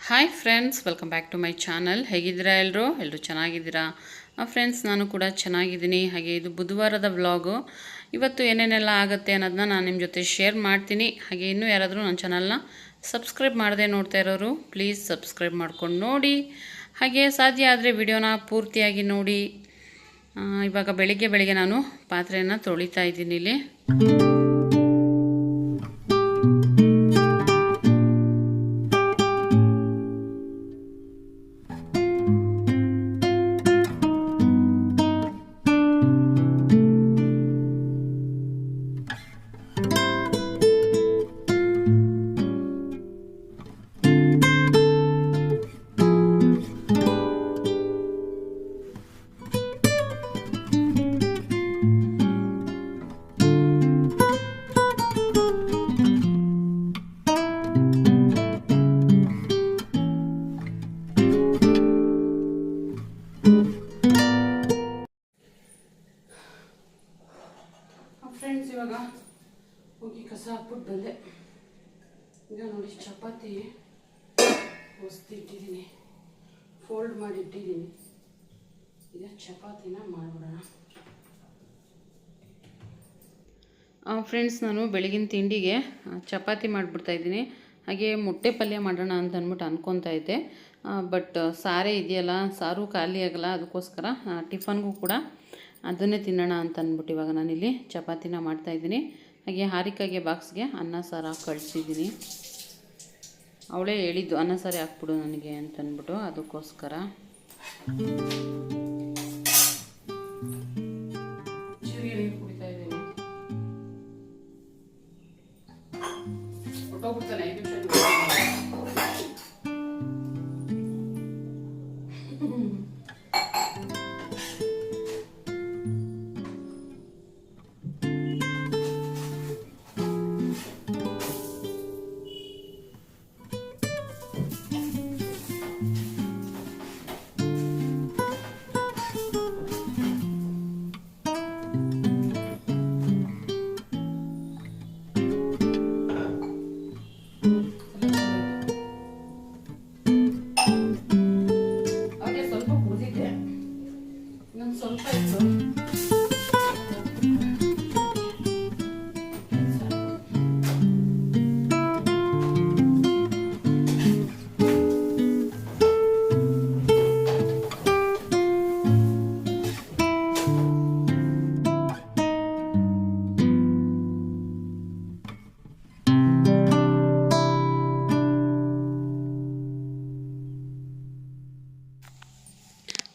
Hi friends, welcome back to my channel. ಹೇಗಿದ್ದೀರಾ ಎಲ್ಲರೂ ಚೆನ್ನಾಗಿದ್ದೀರಾ ಫ್ರೆಂಡ್ಸ್? ನಾನು ಕೂಡ ಚೆನ್ನಾಗಿದ್ದೀನಿ. ಹಾಗೆ ಇದು ಬುಧವಾರದ ವ್ಲಾಗು. ಇವತ್ತು ಏನೇನೆಲ್ಲ ಆಗುತ್ತೆ ಅನ್ನೋದನ್ನ ನಾನು ನಿಮ್ಮ ಜೊತೆ ಶೇರ್ ಮಾಡ್ತೀನಿ. ಹಾಗೆ ಇನ್ನೂ ಯಾರಾದರೂ ನನ್ನ ಚಾನಲ್ನ ಸಬ್ಸ್ಕ್ರೈಬ್ ಮಾಡದೆ ನೋಡ್ತಾ ಇರೋರು ಪ್ಲೀಸ್ ಸಬ್ಸ್ಕ್ರೈಬ್ ಮಾಡ್ಕೊಂಡು ನೋಡಿ. ಹಾಗೆ ಸಾಧ್ಯ ಆದರೆ ವಿಡಿಯೋನ ಪೂರ್ತಿಯಾಗಿ ನೋಡಿ. ಇವಾಗ ಬೆಳಿಗ್ಗೆ ನಾನು ಪಾತ್ರೆಯನ್ನು ತೊಳಿತಾ ಇದ್ದೀನಿ ಇಲ್ಲಿ. ಫ್ರೆಂಡ್ಸ್, ಇವಾಗ ಹೋಗಿ ಕಸ ಹಾಕ್ಬಿಟ್ಟು ಬಂದೆ. ಈಗ ನೋಡಿ ಚಪಾತಿ ಹೊಸ್ದು ಇಟ್ಟಿದ್ದೀನಿ, ಫೋಲ್ಡ್ ಮಾಡಿ ಇಟ್ಟಿದ್ದೀನಿ. ಈಗ ಚಪಾತಿನ ಮಾಡಿಬಿಡೋಣ. ಫ್ರೆಂಡ್ಸ್, ನಾನು ಬೆಳಗಿನ ತಿಂಡಿಗೆ ಚಪಾತಿ ಮಾಡಿಬಿಡ್ತಾಯಿದ್ದೀನಿ. ಹಾಗೆ ಮೊಟ್ಟೆ ಪಲ್ಯ ಮಾಡೋಣ ಅಂತ ಅಂದ್ಬಿಟ್ಟು ಅನ್ಕೊತಾ ಇದ್ದೆ. ಬಟ್ ಸಾರೇ ಇದೆಯಲ್ಲ, ಸಾರು ಖಾಲಿ ಆಗಲ್ಲ. ಅದಕ್ಕೋಸ್ಕರ ಟಿಫನ್ಗೂ ಕೂಡ ಅದನ್ನೇ ತಿನ್ನೋಣ ಅಂತ ಅಂದ್ಬಿಟ್ಟು ಇವಾಗ ನಾನಿಲ್ಲಿ ಚಪಾತಿನ ಮಾಡ್ತಾಯಿದ್ದೀನಿ. ಹಾಗೆ ಹಾರಿಕಾಗೆ ಬಾಕ್ಸ್ಗೆ ಅನ್ನ ಸಾರು ಹಾಕಿ ಕಳಿಸಿದ್ದೀನಿ. ಅವಳೇ ಹೇಳಿದ್ದು ಅನ್ನ ಸಾರು ಹಾಕ್ಬಿಡು ನನಗೆ ಅಂತಂದ್ಬಿಟ್ಟು, ಅದಕ್ಕೋಸ್ಕರ ನೀರು ಕುಡಿತಾ ಇದ್ದೀನಿ. ಹೊಟ್ಟೋಗ್ಬಿಡ್ತಾನೆ 5 ನಿಮಿಷ.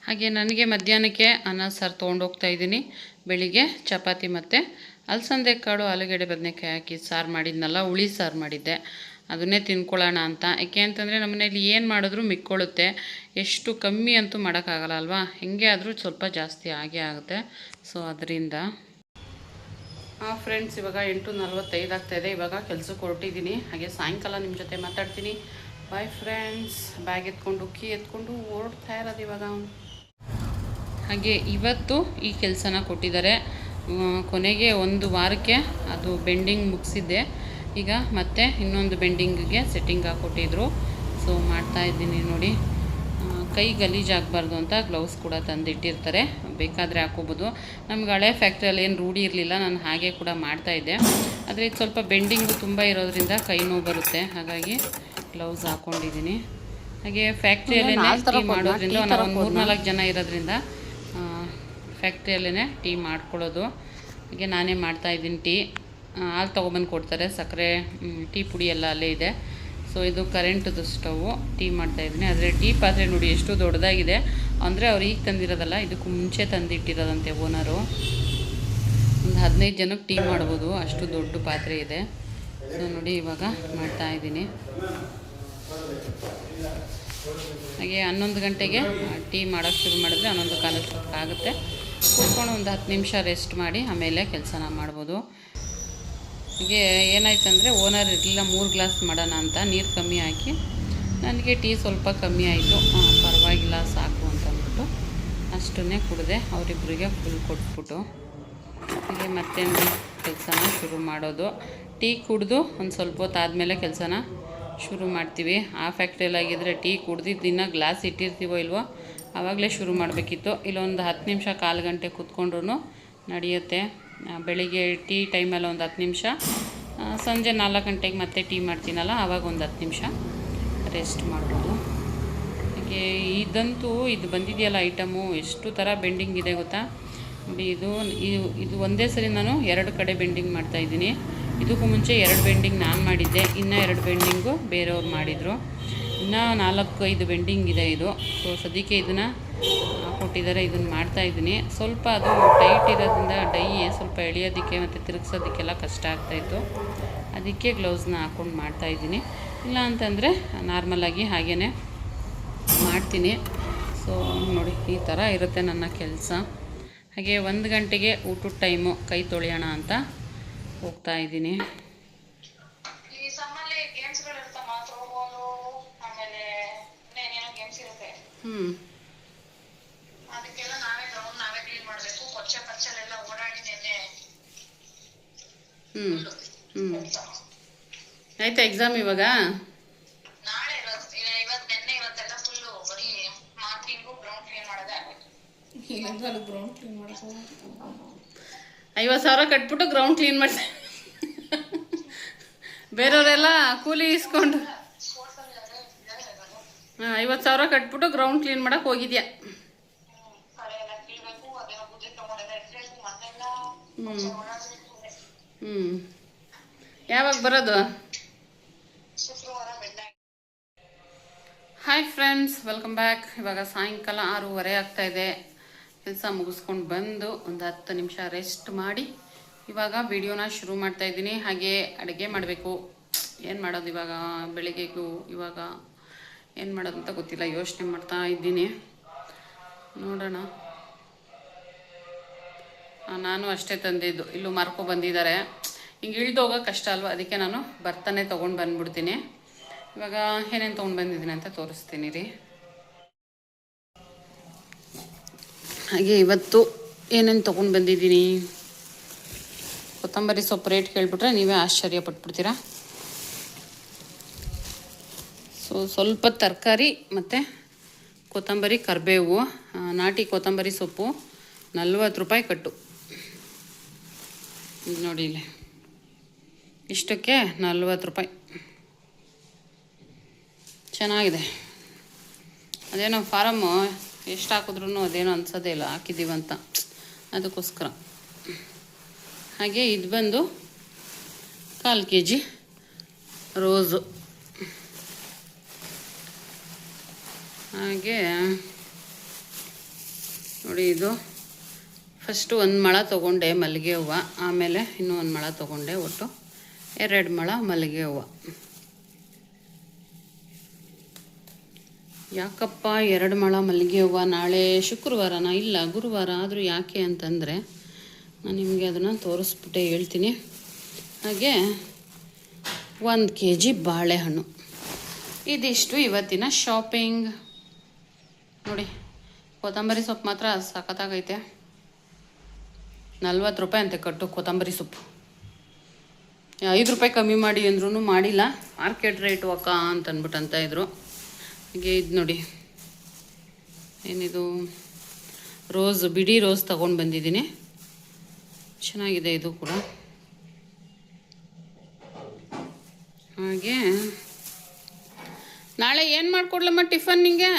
ಹಾಗೆ ನನಗೆ ಮಧ್ಯಾಹ್ನಕ್ಕೆ ಅನ್ನ ಸಾರು ತೊಗೊಂಡೋಗ್ತಾ ಇದ್ದೀನಿ. ಬೆಳಿಗ್ಗೆ ಚಪಾತಿ ಮತ್ತು ಅಲಸಂದೆ ಕಾಳು ಆಲೂಗಡ್ಡೆ ಬದನೆಕಾಯಿ ಹಾಕಿ ಸಾರು ಮಾಡಿದ್ನಲ್ಲ, ಹುಳಿ ಸಾರು ಮಾಡಿದ್ದೆ. ಅದನ್ನೇ ತಿನ್ಕೊಳ್ಳೋಣ ಅಂತ. ಯಾಕೆ ಅಂತಂದರೆ ನಮ್ಮ ಮನೇಲಿ ಏನು ಮಾಡಿದ್ರೂ ಮಿಕ್ಕೊಳ್ಳುತ್ತೆ. ಎಷ್ಟು ಕಮ್ಮಿ ಅಂತೂ ಮಾಡೋಕ್ಕಾಗಲ್ಲ ಅಲ್ವಾ? ಹೆಂಗೆ ಆದರೂ ಸ್ವಲ್ಪ ಜಾಸ್ತಿ ಆಗೇ ಆಗುತ್ತೆ. ಸೊ ಅದರಿಂದ ಫ್ರೆಂಡ್ಸ್, ಇವಾಗ 8:45 ಆಗ್ತಾಯಿದೆ. ಇವಾಗ ಕೆಲಸಕ್ಕೆ ಹೊರಟಿದ್ದೀನಿ. ಹಾಗೆ ಸಾಯಂಕಾಲ ನಿಮ್ಮ ಜೊತೆ ಮಾತಾಡ್ತೀನಿ. Bye friends. ಬ್ಯಾಗ್ ಎತ್ಕೊಂಡು ಕೀ ಎತ್ಕೊಂಡು ಓಡ್ತಾ ಇರೋದು ಇವಾಗ. ಹಾಗೆ ಇವತ್ತು ಈ ಕೆಲಸನ ಕೊಟ್ಟಿದ್ದಾರೆ. ಕೊನೆಗೆ 1 ವಾರಕ್ಕೆ ಅದು ಬೆಂಡಿಂಗ್ ಮುಗಿಸಿದ್ದೆ. ಈಗ ಮತ್ತೆ ಇನ್ನೊಂದು ಬೆಂಡಿಂಗಿಗೆ ಸೆಟ್ಟಿಂಗ್ ಹಾಕ್ಕೊಟ್ಟಿದ್ರು. ಸೊ ಮಾಡ್ತಾಯಿದ್ದೀನಿ ನೋಡಿ. ಕೈ ಗಲೀಜಾಗಬಾರ್ದು ಅಂತ ಗ್ಲೌಸ್ ಕೂಡ ತಂದಿಟ್ಟಿರ್ತಾರೆ, ಬೇಕಾದರೆ ಹಾಕೋಬೋದು. ನಮ್ಗೆ ಹಳೆ ಫ್ಯಾಕ್ಟ್ರಿಯಲ್ಲಿ ಏನು ರೂಢಿ ಇರಲಿಲ್ಲ, ನಾನು ಹಾಗೆ ಕೂಡ ಮಾಡ್ತಾಯಿದ್ದೆ. ಆದರೆ ಇದು ಸ್ವಲ್ಪ ಬೆಂಡಿಂಗು ತುಂಬ ಇರೋದ್ರಿಂದ ಕೈ ನೋವು ಬರುತ್ತೆ, ಹಾಗಾಗಿ ಗ್ಲೌಸ್ ಹಾಕ್ಕೊಂಡಿದ್ದೀನಿ. ಹಾಗೆ ಫ್ಯಾಕ್ಟ್ರಿಯಲ್ಲೇ ಟೀ ಮಾಡೋದ್ರಿಂದ ನಾವು ಒಂದು 3-4 ಜನ ಇರೋದ್ರಿಂದ ಫ್ಯಾಕ್ಟ್ರಿಯಲ್ಲೇ ಟೀ ಮಾಡ್ಕೊಳ್ಳೋದು. ಹಾಗೆ ನಾನೇ ಮಾಡ್ತಾಯಿದ್ದೀನಿ ಟೀ. ಹಾಲು ತೊಗೊಬಂದು ಕೊಡ್ತಾರೆ, ಸಕ್ಕರೆ, ಟೀ ಪುಡಿ ಎಲ್ಲ ಅಲ್ಲೇ ಇದೆ. ಸೊ ಇದು ಕರೆಂಟ್ದು ಸ್ಟವ್ವು. ಟೀ ಮಾಡ್ತಾಯಿದ್ದೀನಿ. ಆದರೆ ಟೀ ಪಾತ್ರೆ ನೋಡಿ ಎಷ್ಟು ದೊಡ್ಡದಾಗಿದೆ ಅಂದರೆ ಅವ್ರು ಈಗ ತಂದಿರೋದಲ್ಲ, ಇದಕ್ಕೂ ಮುಂಚೆ ತಂದಿಟ್ಟಿರೋದಂತೆ ಓನರು. ಒಂದು 15 ಜನಕ್ಕೆ ಟೀ ಮಾಡ್ಬೋದು, ಅಷ್ಟು ದೊಡ್ಡ ಪಾತ್ರೆ ಇದೆ. ಸೊ ನೋಡಿ ಇವಾಗ ಮಾಡ್ತಾಯಿದ್ದೀನಿ. ಹಾಗೆ 11 ಗಂಟೆಗೆ ಟೀ ಮಾಡೋಕ್ಕೆ ಶುರು ಮಾಡಿದ್ರೆ 11:15 ಆಗುತ್ತೆ. ಕೂತ್ಕೊಂಡು ಒಂದು 10 ನಿಮಿಷ ರೆಸ್ಟ್ ಮಾಡಿ ಆಮೇಲೆ ಕೆಲಸನ ಮಾಡ್ಬೋದು. ಹೀಗೆ ಏನಾಯ್ತಂದರೆ ಓನರ್ ಇರಲಿಲ್ಲ, 3 ಗ್ಲಾಸ್ ಮಾಡೋಣ ಅಂತ ನೀರು ಕಮ್ಮಿ ಹಾಕಿ, ನನಗೆ ಟೀ ಸ್ವಲ್ಪ ಕಮ್ಮಿ ಆಯಿತು. ಪರವಾಗಿಲ್ಲ ಸಾಕು ಅಂತಂದ್ಬಿಟ್ಟು ಅಷ್ಟನ್ನೇ ಕುಡಿದೆ. ಅವರಿಬ್ಬರಿಗೆ ಫುಲ್ ಕೊಟ್ಬಿಟ್ಟು ಹೀಗೆ ಮತ್ತೆ ಕೆಲಸನ ಶುರು ಮಾಡೋದು. ಟೀ ಕುಡಿದು ಒಂದು ಸ್ವಲ್ಪ ಹೊತ್ತು ಆದಮೇಲೆ ಕೆಲಸನ ಶುರು ಮಾಡ್ತೀವಿ. ಆ ಫ್ಯಾಕ್ಟ್ರಿಯಲ್ಲಾಗಿದ್ದರೆ ಟೀ ಕುಡ್ದಿದ್ದು ದಿನ ಗ್ಲಾಸ್ ಇಟ್ಟಿರ್ತೀವೋ ಇಲ್ವೋ ಆವಾಗಲೇ ಶುರು ಮಾಡಬೇಕಿತ್ತು. ಇಲ್ಲೊಂದು 10 ನಿಮಿಷ ಕಾಲು ಗಂಟೆ ಕೂತ್ಕೊಂಡ್ರೂ ನಡೆಯುತ್ತೆ. ಬೆಳಿಗ್ಗೆ ಟೀ ಟೈಮಲ್ಲಿ ಒಂದು 10 ನಿಮಿಷ, ಸಂಜೆ 4 ಗಂಟೆಗೆ ಮತ್ತೆ ಟೀ ಮಾಡ್ತೀನಲ್ಲ ಆವಾಗ ಒಂದು 10 ನಿಮಿಷ ರೆಸ್ಟ್ ಮಾಡ್ಬೋದು. ಹಾಗೆ ಇದಂತೂ ಇದು ಬಂದಿದೆಯಲ್ಲ ಐಟಮು ಎಷ್ಟು ಥರ ಬೆಂಡಿಂಗ್ ಇದೆ ಗೊತ್ತಾ. ಇದು ಒಂದೇ ಸರಿ ನಾನು 2 ಕಡೆ ಬೆಂಡಿಂಗ್ ಮಾಡ್ತಾಯಿದ್ದೀನಿ. ಇದಕ್ಕೂ ಮುಂಚೆ 2 ಬೆಂಡಿಂಗ್ ನಾನು ಮಾಡಿದ್ದೆ, ಇನ್ನೂ 2 ಬೆಂಡಿಂಗು ಬೇರೆಯವ್ರು ಮಾಡಿದರು. ಇನ್ನೂ 4-5 ಬೆಂಡಿಂಗ್ ಇದೆ ಇದು. ಸೊ ಸದ್ಯಕ್ಕೆ ಇದನ್ನು ಕೊಟ್ಟಿದ್ದಾರೆ, ಇದನ್ನು ಮಾಡ್ತಾಯಿದ್ದೀನಿ. ಸ್ವಲ್ಪ ಅದು ಟೈಟ್ ಇರೋದ್ರಿಂದ ಡೈ ಸ್ವಲ್ಪ ಎಳೆಯೋದಕ್ಕೆ ಮತ್ತು ತಿರುಗಿಸೋದಕ್ಕೆಲ್ಲ ಕಷ್ಟ ಆಗ್ತಾಯಿತ್ತು. ಅದಕ್ಕೆ ಗ್ಲೌಸ್ನ ಹಾಕ್ಕೊಂಡು ಮಾಡ್ತಾಯಿದ್ದೀನಿ. ಇಲ್ಲ ಅಂತಂದರೆ ನಾರ್ಮಲಾಗಿ ಹಾಗೇ ಮಾಡ್ತೀನಿ. ಸೊ ನೋಡಿ ಈ ಥರ ಇರುತ್ತೆ ನನ್ನ ಕೆಲಸ. ಹಾಗೆ 1 ಗಂಟೆಗೆ ಊಟದ ಟೈಮು, ಕೈ ತೊಳೆಯೋಣ ಅಂತ ಹೋಗ್ತಾಯಿದ್ದೀನಿ. ಆಯ್ತಾ ಎಕ್ಸಾಮ್ ಇವಾಗ? $50,000 ಕಟ್ಬಿಟ್ಟು ಗ್ರೌಂಡ್ ಕ್ಲೀನ್ ಮಾಡ್ತಾ ಬೇರೆಯವರೆಲ್ಲ ಕೂಲಿ ಇಸ್ಕೊಂಡು 50,000 ಕಟ್ಬಿಟ್ಟು ಗ್ರೌಂಡ್ ಕ್ಲೀನ್ ಮಾಡಕ್ಕೆ ಹೋಗಿದ್ಯಾ? ಯಾವಾಗ ಬರೋದು? Hi friends, welcome back. ಇವಾಗ ಸಾಯಂಕಾಲ 6:30 ಆಗ್ತಾಯಿದೆ. ಕೆಲಸ ಮುಗಿಸ್ಕೊಂಡು ಬಂದು ಒಂದು 10 ನಿಮಿಷ ರೆಸ್ಟ್ ಮಾಡಿ ಇವಾಗ ವಿಡಿಯೋನ ಶುರು ಮಾಡ್ತಾಯಿದ್ದೀನಿ. ಹಾಗೆ ಅಡುಗೆ ಮಾಡಬೇಕು. ಏನು ಮಾಡೋದು ಇವಾಗ, ಬೆಳಿಗ್ಗೆಗೂ ಇವಾಗ ಏನು ಮಾಡೋದು ಅಂತ ಗೊತ್ತಿಲ್ಲ, ಯೋಚನೆ ಮಾಡ್ತಾ ಇದ್ದೀನಿ. ನೋಡೋಣ. ನಾನು ಅಷ್ಟೇ ತಂದಿದ್ದು, ಇಲ್ಲೂ ಮಾರ್ಕೊ ಬಂದಿದ್ದಾರೆ. ಹಿಂಗೆ ಇಳ್ದು ಹೋಗೋಕೆ ಕಷ್ಟ ಅಲ್ವ, ಅದಕ್ಕೆ ನಾನು ಬರ್ತಾನೆ ತೊಗೊಂಡು ಬಂದುಬಿಡ್ತೀನಿ. ಇವಾಗ ಏನೇನು ತೊಗೊಂಡು ಬಂದಿದ್ದೀನಿ ಅಂತ ತೋರಿಸ್ತೀನಿ ರೀ. ಹಾಗೆ ಇವತ್ತು ಏನೇನು ತೊಗೊಂಡು ಬಂದಿದ್ದೀನಿ, ಕೊತ್ತಂಬರಿ ಸೊಪ್ಪು ರೇಟ್ ಕೇಳಿಬಿಟ್ರೆ ನೀವೇ ಆಶ್ಚರ್ಯ ಪಟ್ಬಿಡ್ತೀರಾ. ಸೊ ಸ್ವಲ್ಪ ತರಕಾರಿ ಮತ್ತು ಕೊತ್ತಂಬರಿ, ಕರಿಬೇವು, ನಾಟಿ ಕೊತ್ತಂಬರಿ ಸೊಪ್ಪು ₹40 ಕಟ್ಟು. ನೋಡಿ ಇಲ್ಲಿ ಇಷ್ಟಕ್ಕೆ ₹40. ಚೆನ್ನಾಗಿದೆ. ಅದೇನೋ ಫಾರಮ್ಮು ಎಷ್ಟು ಹಾಕಿದ್ರೂ ಅದೇನೋ ಅನ್ಸೋದೇ ಇಲ್ಲ ಹಾಕಿದ್ದೀವಂತ, ಅದಕ್ಕೋಸ್ಕರ. ಹಾಗೆ ಇದು ಬಂದು 1/4 kg ರೋಸು. ಹಾಗೆ ನೋಡಿ ಇದು ಫಸ್ಟು 1 ಮೊಳ ತೊಗೊಂಡೆ ಮಲ್ಲಿಗೆ ಹೂವು, ಆಮೇಲೆ ಇನ್ನೂ 1 ಮೊಳ ತೊಗೊಂಡೆ, ಒಟ್ಟು 2 ಮೊಳ ಮಲ್ಲಿಗೆ ಹೂವು. ಯಾಕಪ್ಪ 2 ಮೊಳ ಮಲ್ಲಿಗೆ ಹೂವು? ನಾಳೆ ಶುಕ್ರವಾರನ? ಇಲ್ಲ ಗುರುವಾರ. ಆದರೂ ಯಾಕೆ ಅಂತಂದರೆ ನಾನು ನಿಮಗೆ ಅದನ್ನು ತೋರಿಸ್ಬಿಟ್ಟೆ ಹೇಳ್ತೀನಿ. ಹಾಗೆ 1 kg ಬಾಳೆಹಣ್ಣು. ಇದಿಷ್ಟು ಇವತ್ತಿನ ಶಾಪಿಂಗ್. ನೋಡಿ ಕೊತ್ತಂಬರಿ ಸೊಪ್ಪು ಮಾತ್ರ ಸಖತ್ತಾಗೈತೆ. ₹40 ಅಂತೆ ಕಟ್ಟು ಕೊತ್ತಂಬರಿ ಸೊಪ್ಪು. ₹5 ಕಮ್ಮಿ ಮಾಡಿ ಅಂದ್ರೂ ಮಾಡಿಲ್ಲ, ಮಾರ್ಕೆಟ್ ರೇಟು ಅಕ್ಕ ಅಂತಂದ್ಬಿಟ್ಟು ಅಂತ ಇದ್ರು. ಹಾಗೆ ಇದು ನೋಡಿ, ಏನಿದು ರೋಸ್, ಬಿಡಿ ರೋಸ್ ತೊಗೊಂಡು ಬಂದಿದ್ದೀನಿ. ಚೆನ್ನಾಗಿದೆ ಇದು ಕೂಡ. ಹಾಗೆ ನಾಳೆ ಏನು ಮಾಡಿಕೊಡ್ಲಮ್ಮ ಟಿಫನ್ ನಿಂಗೆ?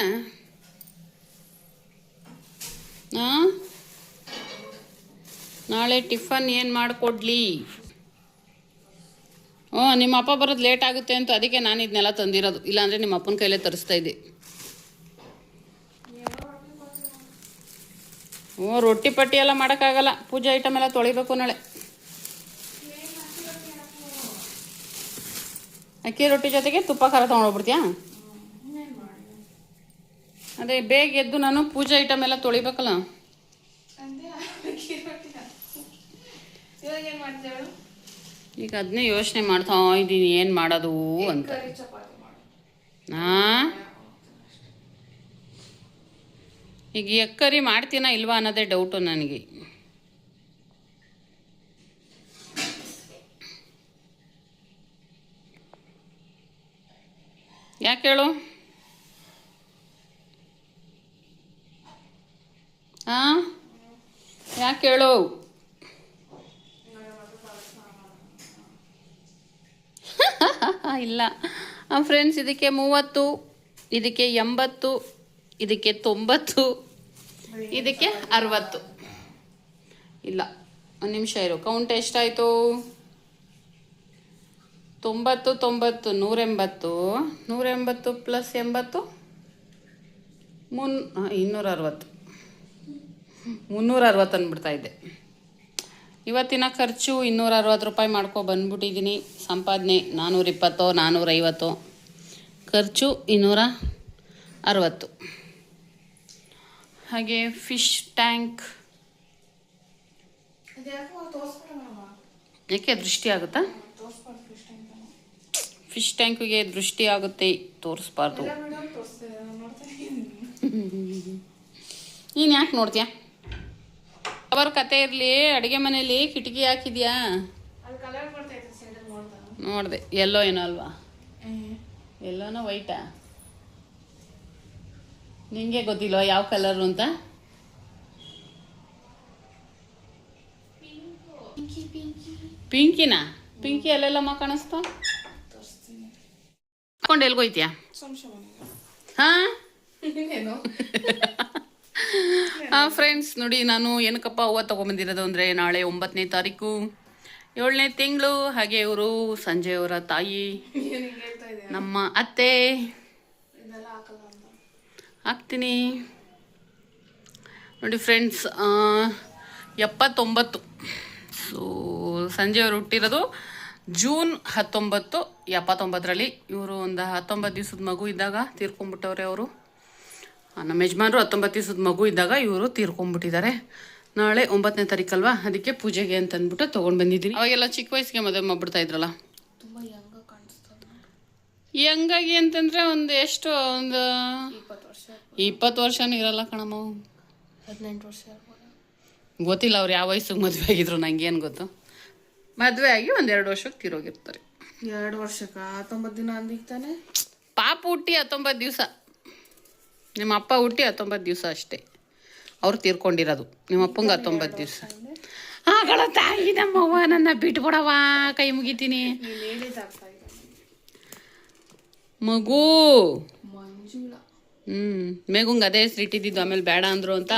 ನಾಳೆ ಟಿಫನ್ ಏನು ಮಾಡಿಕೊಡ್ಲಿ? ನಿಮ್ಮ ಅಪ್ಪ ಬರೋದು ಲೇಟ್ ಆಗುತ್ತೆ ಅಂತ ಅದಕ್ಕೆ ನಾನು ಇದನ್ನೆಲ್ಲ ತಂದಿರೋದು. ಇಲ್ಲಾಂದರೆ ನಿಮ್ಮ ಅಪ್ಪನ ಕೈಲೇ ತರಿಸ್ತಾ ಇದ್ದೆ. ರೊಟ್ಟಿ ಪಟ್ಟಿ ಎಲ್ಲ ಮಾಡೋಕ್ಕಾಗಲ್ಲ, ಪೂಜೆ ಐಟಮ್ ಎಲ್ಲ ತೊಳಿಬೇಕು ನಾಳೆ. ಅಕ್ಕಿ ರೊಟ್ಟಿ ಜೊತೆಗೆ ತುಪ್ಪ ಖಾರ ತೊಗೊಂಡೋಗ್ಬಿಡ್ತೀಯಾ? ಅದೇ ಬೇಗ ಎದ್ದು ನಾನು ಪೂಜೆ ಐಟಮ್ ಎಲ್ಲ ತೊಳಿಬೇಕಲ್ಲ. ಈಗ ಅದನ್ನೇ ಯೋಚನೆ ಮಾಡ್ತಾ ಇದ್ದೀನಿ, ಏನು ಮಾಡೋದು ಅಂತ. ಈಗ ಎಗ್ ಕರಿ ಮಾಡ್ತೀನ ಇಲ್ವಾ ಅನ್ನೋದೇ ಡೌಟು ನನಗೆ. ಯಾಕೆ ಹೇಳು? ಹಾಂ, ಯಾಕೆ ಹೇಳು? ಇಲ್ಲ ಫ್ರೆಂಡ್ಸ್, ಇದಕ್ಕೆ 30, ಇದಕ್ಕೆ 80, ಇದಕ್ಕೆ 90, ಇದಕ್ಕೆ 60. ಇಲ್ಲ, ಒಂದು ನಿಮಿಷ ಇರು. ಕೌಂಟ್ ಎಷ್ಟಾಯಿತು? 90, 90, 180, 180 ಪ್ಲಸ್ 80 260, 360 ಅಂದ್ಬಿಡ್ತಾ ಇದ್ದೆ. ಇವತ್ತಿನ ಖರ್ಚು 260 ರೂಪಾಯಿ ಮಾಡ್ಕೊ ಬಂದ್ಬಿಟ್ಟಿದ್ದೀನಿ. ಸಂಪಾದನೆ 420, 450, ಖರ್ಚು 260. ಹಾಗೆ ಫಿಶ್ ಟ್ಯಾಂಕ್, ಯಾಕೆ ದೃಷ್ಟಿ ಆಗುತ್ತಾ? ಫಿಶ್ ಟ್ಯಾಂಕಿಗೆ ದೃಷ್ಟಿ ಆಗುತ್ತೆ, ತೋರಿಸ್ಬಾರ್ದು. ನೀನು ಯಾಕೆ ನೋಡ್ತೀಯ? ಅವರ ಕತೆ ಇರಲಿ. ಅಡುಗೆ ಮನೇಲಿ ಕಿಟಕಿ ಹಾಕಿದ್ಯಾ? ನೋಡಿದೆ. ಎಲ್ಲೋ ಏನೋ ಅಲ್ವಾ? ಎಲ್ಲೋನೋ ವೈಟಾ? ನಿಂಗೆ ಗೊತ್ತಿಲ್ವಾ ಯಾವ ಕಲರು ಅಂತ? ಪಿಂಕಿನಾ? ಪಿಂಕಿ ಅಲ್ಲೆಲ್ಲಮ್ಮ ಕಾಣಿಸ್ತಾ? ಹಾಕೊಂಡು ಎಲ್ಗೋಯ್ತೀಯಾ? ಹಾಂ ಫ್ರೆಂಡ್ಸ್ ನೋಡಿ, ನಾನು ಏನಕ್ಕಪ್ಪ ಹೂವು ತೊಗೊಂಬಂದಿರೋದು ಅಂದರೆ, ನಾಳೆ 9ನೇ ತಾರೀಕು 7ನೇ ತಿಂಗಳು. ಹಾಗೆ ಇವರು ಸಂಜೆಯವರ ತಾಯಿ, ನಮ್ಮ ಅತ್ತೆ. ಹಾಕ್ತೀನಿ ನೋಡಿ ಫ್ರೆಂಡ್ಸ್. 79. ಸೊ ಸಂಜೆಯವರು ಹುಟ್ಟಿರೋದು ಜೂನ್ 19, 79ರಲ್ಲಿ. ಇವರು ಒಂದು 19 ದಿವಸದ ಮಗು ಇದ್ದಾಗ ತೀರ್ಕೊಂಡ್ಬಿಟ್ಟವ್ರೆ ಅವರು. ನಮ್ಮ ಯಜಮಾನ್ರು 19 ದಿವಸದ ಮಗು ಇದ್ದಾಗ ಇವರು ತೀರ್ಕೊಂಡ್ಬಿಟ್ಟಿದ್ದಾರೆ. ನಾಳೆ 9ನೇ ತಾರೀಕಲ್ವಾ, ಅದಕ್ಕೆ ಪೂಜೆಗೆ ಅಂತ ಅಂದ್ಬಿಟ್ಟು ತೊಗೊಂಡು ಬಂದಿದ್ದೀನಿ. ಅವಾಗೆಲ್ಲ ಚಿಕ್ಕ ವಯಸ್ಸಿಗೆ ಮದುವೆ ಮಾಡ್ಬಿಡ್ತಾ ಇದ್ರಲ್ಲ. ಹೆಂಗಾಗಿ ಅಂತಂದರೆ ಒಂದು ಎಷ್ಟು, ಒಂದು 20 ವರ್ಷನೂ ಇರಲ್ಲ ಕಣಮ್ಮ. 18 ವರ್ಷ ಗೊತ್ತಿಲ್ಲ ಅವ್ರು ಯಾವ ವಯಸ್ಸಿಗೆ ಮದುವೆ ಆಗಿದ್ರು, ನಂಗೇನು ಗೊತ್ತು. ಮದುವೆ ಆಗಿ 1-2 ವರ್ಷಕ್ಕೆ ತೀರೋಗಿರ್ತಾರೆ. 2 ವರ್ಷಕ್ಕೆ 19 ದಿನ ಅಂದಿಕ್ತಾನೆ. ಪಾಪ ಹುಟ್ಟಿ 19 ದಿವಸ, ನಿಮ್ಮ ಅಪ್ಪ ಹುಟ್ಟಿ 19 ದಿವಸ ಅಷ್ಟೇ ಅವ್ರು ತೀರ್ಕೊಂಡಿರೋದು. ನಿಮ್ಮ ಅಪ್ಪಂಗೆ 19 ದಿವಸ. ಆಗಳ ತಾಯಿ ನಮ್ಮವ್ವ, ನನ್ನ ಬಿಟ್ಬಿಡವ, ಕೈ ಮುಗಿತೀನಿ. ಮಗು ಮೇಗುಂಗೆ ಅದೇ ಹೆಸರು ಇಟ್ಟಿದ್ದು, ಆಮೇಲೆ ಬೇಡ ಅಂದರು ಅಂತ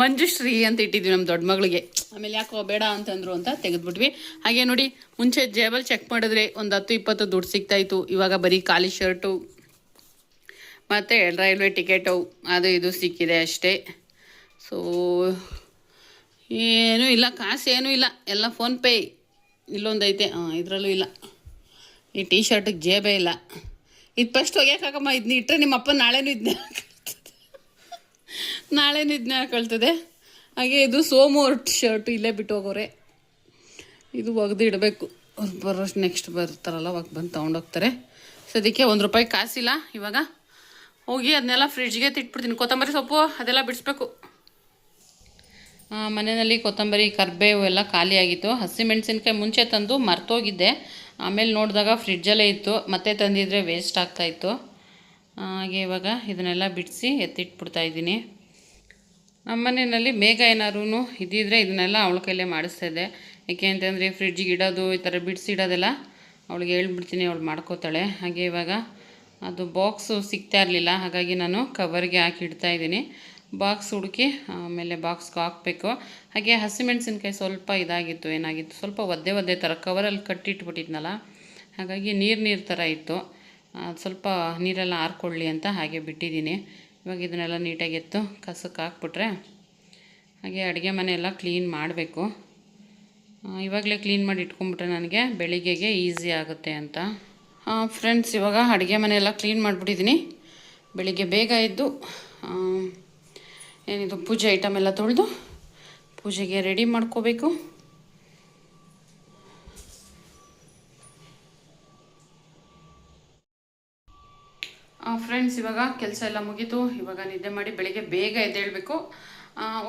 ಮಂಜುಶ್ರೀ ಅಂತ ಇಟ್ಟಿದ್ವಿ ನಮ್ಮ ದೊಡ್ಡ ಮಗಳಿಗೆ. ಆಮೇಲೆ ಯಾಕೋ ಬೇಡ ಅಂತಂದ್ರು ಅಂತ ತೆಗೆದ್ಬಿಟ್ವಿ. ಹಾಗೆ ನೋಡಿ, ಮುಂಚೆ ಜೇಬಲ್ ಚೆಕ್ ಮಾಡಿದ್ರೆ ಒಂದು 10-20 ದುಡ್ಡು ಸಿಗ್ತಾಯಿತ್ತು. ಇವಾಗ ಬರೀ ಖಾಲಿ ಶರ್ಟು ಮತ್ತು ರೈಲ್ವೆ ಟಿಕೆಟು ಅದು ಇದು ಸಿಕ್ಕಿದೆ ಅಷ್ಟೇ. ಸೊ ಏನೂ ಇಲ್ಲ, ಕಾಸು ಏನೂ ಇಲ್ಲ, ಎಲ್ಲ ಫೋನ್ಪೇ. ಇಲ್ಲೊಂದೈತೆ, ಇದರಲ್ಲೂ ಇಲ್ಲ. ಈ ಟೀ ಶರ್ಟಿಗೆ ಜೇಬೇ ಇಲ್ಲ. ಇದು ಫಸ್ಟ್ ಒಗ್ಯಾಕಮ್ಮ, ಇದನ್ನ ಇಟ್ಟರೆ ನಿಮ್ಮ ಅಪ್ಪ ನಾಳೆನೂ ಇದನ್ನೇ ಹಾಕೊಳ್ತದೆ. ಹಾಗೆ ಇದು ಸೋಮವಾರ ಶರ್ಟು ಇಲ್ಲೇ ಬಿಟ್ಟು ಹೋಗೋರೆ. ಇದು ಒಗೆದು ಇಡಬೇಕು. ಅವ್ರು ಬರೋಷ್ಟು ನೆಕ್ಸ್ಟ್ ಬರ್ತಾರಲ್ಲ, ಅವಾಗ ಬಂದು ತೊಗೊಂಡೋಗ್ತಾರೆ. ಸದ್ಯಕ್ಕೆ ₹1 ಕಾಸಿಲ್ಲ. ಇವಾಗ ಹೋಗಿ ಅದನ್ನೆಲ್ಲ ಫ್ರಿಡ್ಜ್ಗೆ ತಿಟ್ಬಿಡ್ತೀನಿ. ಕೊತ್ತಂಬರಿ ಸೊಪ್ಪು ಅದೆಲ್ಲ ಬಿಡಿಸ್ಬೇಕು. ಮನೆಯಲ್ಲಿ ಕೊತ್ತಂಬರಿ, ಕರಿಬೇವು ಎಲ್ಲ ಖಾಲಿಯಾಗಿತ್ತು. ಹಸಿಮೆಣಸಿನ್ಕಾಯಿ ಮುಂಚೆ ತಂದು ಮರ್ತೋಗಿದ್ದೆ. ಆಮೇಲೆ ನೋಡಿದಾಗ ಫ್ರಿಡ್ಜಲ್ಲೇ ಇತ್ತು. ಮತ್ತೆ ತಂದಿದ್ರೆ ವೇಸ್ಟ್ ಆಗ್ತಾಯಿತ್ತು. ಹಾಗೆ ಇವಾಗ ಇದನ್ನೆಲ್ಲ ಬಿಡಿಸಿ ಎತ್ತಿಟ್ಬಿಡ್ತಾಯಿದ್ದೀನಿ. ನಮ್ಮ ಮನೆಯಲ್ಲಿ ಬೇಗ ಏನಾದ್ರು ಇದ್ದಿದ್ರೆ ಇದನ್ನೆಲ್ಲ ಅವಳ ಕೈಲೇ ಮಾಡಿಸ್ತಾಯಿದ್ದೆ. ಯಾಕೆ ಅಂತಂದರೆ ಫ್ರಿಡ್ಜಿಗೆ ಇಡೋದು, ಈ ಥರ ಬಿಡಿಸಿಡೋದೆಲ್ಲ ಅವಳಿಗೆ ಹೇಳ್ಬಿಡ್ತೀನಿ, ಅವಳು ಮಾಡ್ಕೋತಾಳೆ. ಹಾಗೆ ಇವಾಗ ಅದು ಬಾಕ್ಸು ಸಿಗ್ತಾ ಇರಲಿಲ್ಲ, ಹಾಗಾಗಿ ನಾನು ಕವರ್ಗೆ ಹಾಕಿ ಇಡ್ತಾಯಿದ್ದೀನಿ. ಬಾಕ್ಸ್ ಹುಡುಕಿ ಆಮೇಲೆ ಬಾಕ್ಸ್ಗೆ ಹಾಕಬೇಕು. ಹಾಗೆ ಹಸಿಮೆಣಸಿನ್ಕಾಯಿ ಸ್ವಲ್ಪ ಇದಾಗಿತ್ತು, ಏನಾಗಿತ್ತು, ಸ್ವಲ್ಪ ಒದ್ದೆ ಥರ ಕವರಲ್ಲಿ ಕಟ್ಟಿಟ್ಬಿಟ್ಟಿದ್ನಲ್ಲ, ಹಾಗಾಗಿ ನೀರು ಥರ ಇತ್ತು. ಸ್ವಲ್ಪ ನೀರೆಲ್ಲ ಆರ್ಕೊಳ್ಳಿ ಅಂತ ಹಾಗೆ ಬಿಟ್ಟಿದ್ದೀನಿ. ಇವಾಗ ಇದನ್ನೆಲ್ಲ ನೀಟಾಗಿ ಎತ್ತು ಕಸಕ್ಕೆ ಹಾಕ್ಬಿಟ್ರೆ ಹಾಗೆ ಅಡುಗೆ ಮನೆಯೆಲ್ಲ ಕ್ಲೀನ್ ಮಾಡಬೇಕು. ಇವಾಗಲೇ ಕ್ಲೀನ್ ಮಾಡಿ ಇಟ್ಕೊಂಡ್ಬಿಟ್ರೆ ನನಗೆ ಬೆಳಿಗ್ಗೆಗೆ ಈಸಿ ಆಗುತ್ತೆ ಅಂತ. ಫ್ರೆಂಡ್ಸ್, ಇವಾಗ ಅಡುಗೆ ಮನೆಯೆಲ್ಲ ಕ್ಲೀನ್ ಮಾಡಿಬಿಟ್ಟಿದ್ದೀನಿ. ಬೆಳಿಗ್ಗೆ ಬೇಗ ಎದ್ದು ಏನಿದು ಪೂಜೆ ಐಟಮ್ ಎಲ್ಲ ತೊಳೆದು ಪೂಜೆಗೆ ರೆಡಿ ಮಾಡ್ಕೋಬೇಕು. ಫ್ರೆಂಡ್ಸ್, ಇವಾಗ ಕೆಲಸ ಎಲ್ಲ ಮುಗೀತು. ಇವಾಗ ನಿದ್ದೆ ಮಾಡಿ ಬೆಳಿಗ್ಗೆ ಬೇಗ ಎದ್ದೇಳಬೇಕು.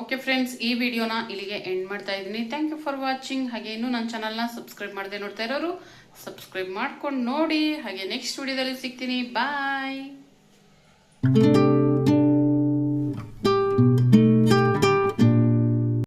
ಓಕೆ ಫ್ರೆಂಡ್ಸ್, ಈ ವಿಡಿಯೋನ ಇಲ್ಲಿಗೆ ಎಂಡ್ ಮಾಡ್ತಾ ಇದ್ದೀನಿ. Thank you for watching. ಹಾಗೆ ಇನ್ನೂ ನನ್ನ ಚಾನಲ್ನ ಸಬ್ಸ್ಕ್ರೈಬ್ ಮಾಡದೆ ನೋಡ್ತಾ ಇರೋರು ಸಬ್ಸ್ಕ್ರೈಬ್ ಮಾಡ್ಕೊಂಡು ನೋಡಿ. ಹಾಗೆ ನೆಕ್ಸ್ಟ್ ವಿಡಿಯೋದಲ್ಲಿ ಸಿಗ್ತೀನಿ. ಬಾಯ್.